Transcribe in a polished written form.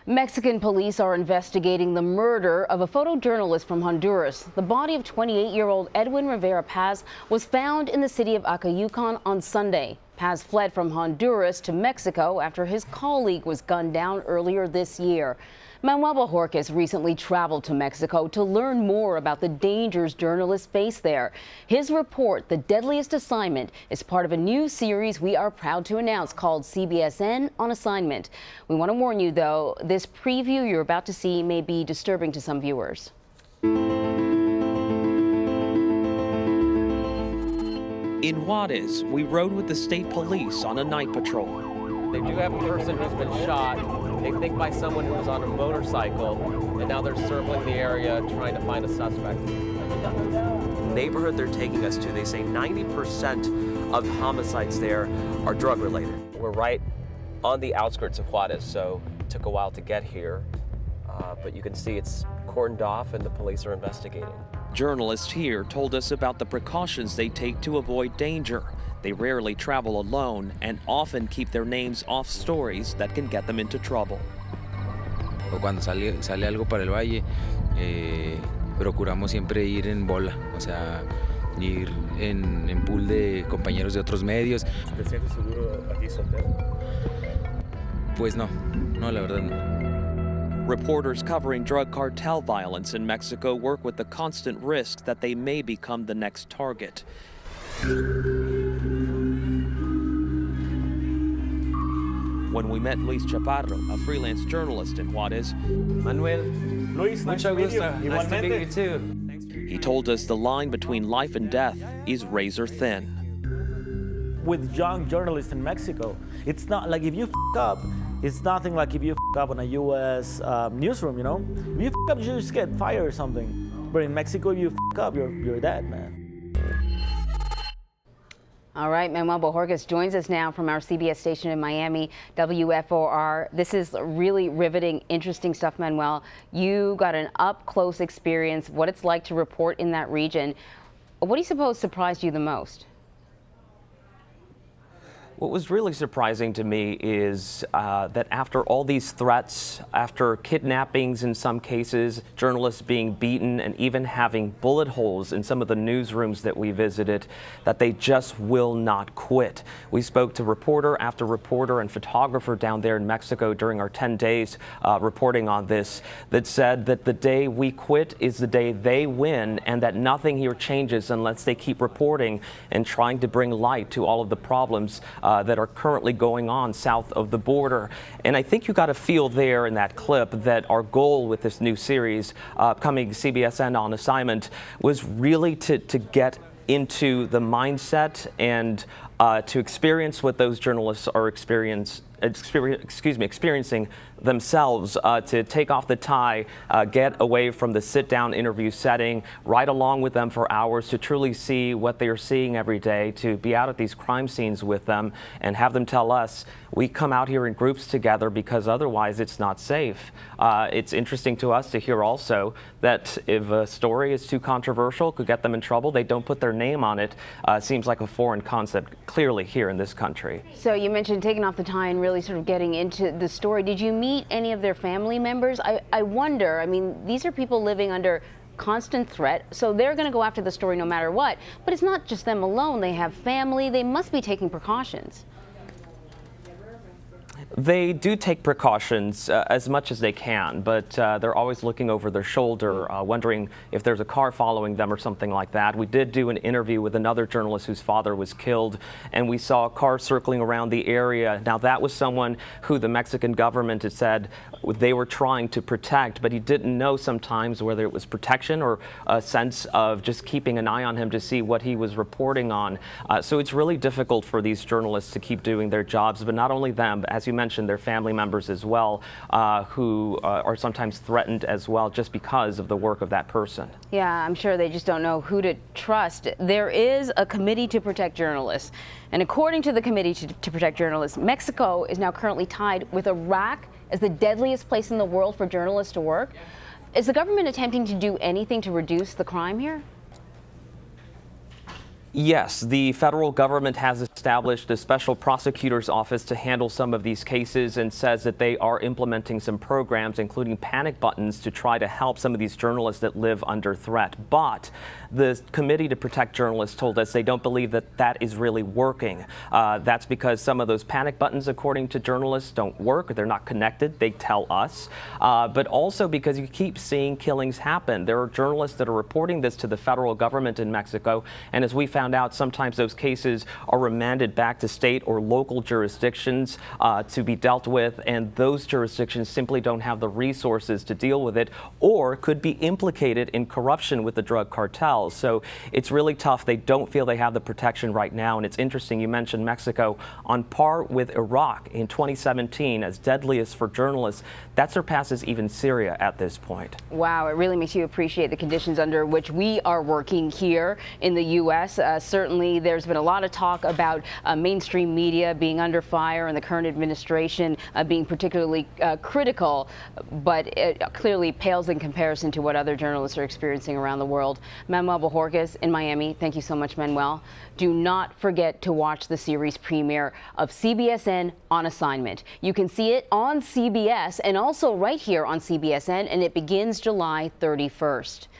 Mexican police are investigating the murder of a photojournalist from Honduras. The body of 28-year-old Edwin Rivera Paz was found in the city of Acayucan on Sunday. Paz fled from Honduras to Mexico after his colleague was gunned down earlier this year. Manuel Bojorquez recently traveled to Mexico to learn more about the dangers journalists face there. His report, The Deadliest Assignment, is part of a new series we are proud to announce called CBSN on Assignment. We want to warn you, though, this preview you're about to see may be disturbing to some viewers. In Juarez, we rode with the state police on a night patrol. They do have a person who's been shot, they think by someone who was on a motorcycle, and now they're circling the area trying to find a suspect. The neighborhood they're taking us to, they say 90% of homicides there are drug-related. We're right on the outskirts of Juarez, so it took a while to get here, but you can see it's cordoned off and the police are investigating. Journalists here told us about the precautions they take to avoid danger. They rarely travel alone and often keep their names off stories that can get them into trouble. Cuando sale algo para el valle, procuramos siempre ir en bola, o sea, ir en pool de compañeros de otros medios. ¿Te sientes seguro aquí soltero? Pues no, la verdad no. Reporters covering drug cartel violence in Mexico work with the constant risk that they may become the next target. When we met Luis Chaparro, a freelance journalist in Juarez, Manuel, Luis, nice to meet you. Nice to meet you too. He told us the line between life and death is razor thin. With young journalists in Mexico, it's not like if you f up, it's nothing like if you f up on a U.S. newsroom, you know? If you f up, you just get fired or something. But in Mexico, if you f up, you're dead, man. All right, Manuel Bojorquez joins us now from our CBS station in Miami, WFOR. This is really riveting, interesting stuff, Manuel. You got an up-close experience, what it's like to report in that region. What do you suppose surprised you the most? What was really surprising to me is that after all these threats, after kidnappings in some cases, journalists being beaten and even having bullet holes in some of the newsrooms that we visited, that they just will not quit. We spoke to reporter after reporter and photographer down there in Mexico during our 10 days reporting on this that said that the day we quit is the day they win, and that nothing here changes unless they keep reporting and trying to bring light to all of the problems that are currently going on south of the border. And I think you got a feel there in that clip that our goal with this new series, upcoming CBSN on Assignment, was really to get into the mindset and to experience what those journalists are experiencing themselves, to take off the tie, get away from the sit-down interview setting, ride along with them for hours to truly see what they are seeing every day, to be out at these crime scenes with them and have them tell us, we come out here in groups together because otherwise it's not safe. It's interesting to us to hear also that if a story is too controversial, could get them in trouble, they don't put their name on it. Seems like a foreign concept clearly here in this country. So you mentioned taking off the tie and really sort of getting into the story. Did you meet any of their family members? I wonder, I mean, these are people living under constant threat, so they're going to go after the story no matter what. But it's not just them alone. They have family. They must be taking precautions. They do take precautions as much as they can, but they're always looking over their shoulder, wondering if there's a car following them or something like that. We did do an interview with another journalist whose father was killed, and we saw a car circling around the area. Now, that was someone who the Mexican government had said they were trying to protect, but he didn't know sometimes whether it was protection or a sense of just keeping an eye on him to see what he was reporting on. So it's really difficult for these journalists to keep doing their jobs, but not only them, but as you mentioned, their family members as well, who are sometimes threatened as well just because of the work of that person. Yeah, I'm sure they just don't know who to trust. There is a committee to protect journalists, and according to the committee to protect journalists, Mexico is now currently tied with Iraq as the deadliest place in the world for journalists to work. Is the government attempting to do anything to reduce the crime here? Yes, the federal government has established a special prosecutor's office to handle some of these cases and says that they are implementing some programs, including panic buttons, to try to help some of these journalists that live under threat. But the Committee to Protect Journalists told us they don't believe that that is really working. That's because some of those panic buttons, according to journalists, don't work. They're not connected, they tell us. But also because you keep seeing killings happen. There are journalists that are reporting this to the federal government in Mexico, and as we found out, sometimes those cases are remanded back to state or local jurisdictions to be dealt with, and those jurisdictions simply don't have the resources to deal with it, or could be implicated in corruption with the drug cartels. So it's really tough. They don't feel they have the protection right now, and it's interesting you mentioned Mexico. On par with Iraq in 2017 as deadliest for journalists, that surpasses even Syria at this point. Wow, it really makes you appreciate the conditions under which we are working here in the U.S. Certainly, there's been a lot of talk about mainstream media being under fire and the current administration being particularly critical, but it clearly pales in comparison to what other journalists are experiencing around the world. Manuel Bojorquez in Miami, thank you so much, Manuel. Do not forget to watch the series premiere of CBSN On Assignment. You can see it on CBS and also right here on CBSN, and it begins July 31st.